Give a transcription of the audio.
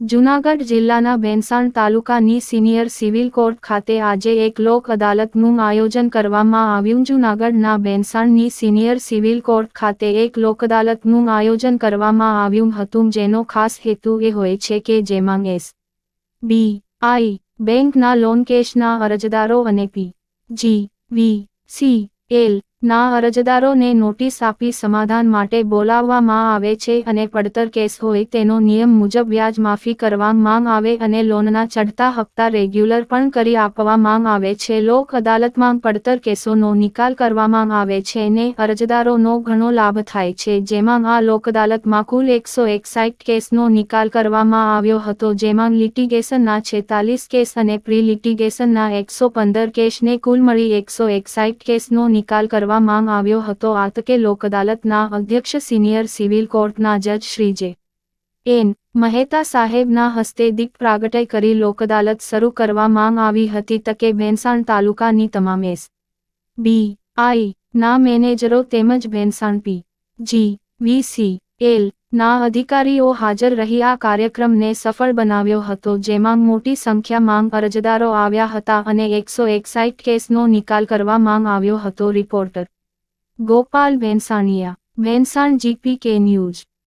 જૂનાગઢ જિલ્લાના ભેંસાણ તાલુકાની senior civil court ખાતે આજે એક લોક અદાલતનું આયોજન કરવામાં આવ્યું। જૂનાગઢના ભેંસાણની સિનિયર સિવિલ કોર્ટ ખાતે એક લોક અદાલતનું આયોજન કરવામાં આવ્યું હતું, જેનો ખાસ હેતુ એ હોય છે કે જેમાં એસ.બી.આઈ. બેંકના લોન કેસના અરજદારો અને પી.જી.વી.સી.એલ. ના અરજદારોને નોટિસ આપી સમાધાન માટે બોલાવવામાં આવે છે અને પડતર કેસ હોય તેનો નિયમ મુજબ વ્યાજ માફી કરવામાં આવે અને લોનના ચઢતા હપ્તા રેગ્યુલર પણ કરી આપવામાં આવે છે। લોક અદાલતમાં પડતર કેસોનો નિકાલ કરવામાં આવે છે ને અરજદારોનો ઘણો લાભ થાય છે, જેમાં આ લોક અદાલતમાં કુલ 161 કેસનો નિકાલ કરવામાં આવ્યો હતો, જેમાં લિટિગેશનના 46 કેસ અને પ્રી લિટિગેશનના 115 કેસને કુલ મળી 161 કેસનો નિકાલ કરવામાં આવ્યો હતો। આ તકે લોક અદાલતના અધ્યક્ષ સિનિયર સિવિલ કોર્ટના જજ શ્રી જે.એન. મહેતા સાહેબના હસ્તે દીપ પ્રાગટ્ય કરી લોક અદાલત શરૂ કરવામાં આવી હતી। તકે ભેંસાણ તાલુકાની તમામ એસ.બી.આઈ. ના મેનેજરો તેમજ ભેંસાણ પી.જી.વી.સી.એલ. ના અધિકારીઓ હાજર રહી આ કાર્યક્રમને સફળ બનાવ્યો હતો, જેમાં મોટી સંખ્યામાં અરજદારો આવ્યા હતા અને 161 કેસનો નિકાલ કરવામાં આવ્યો હતો। Reporter Gopal Bhensaniya, Bhesan, GPK news.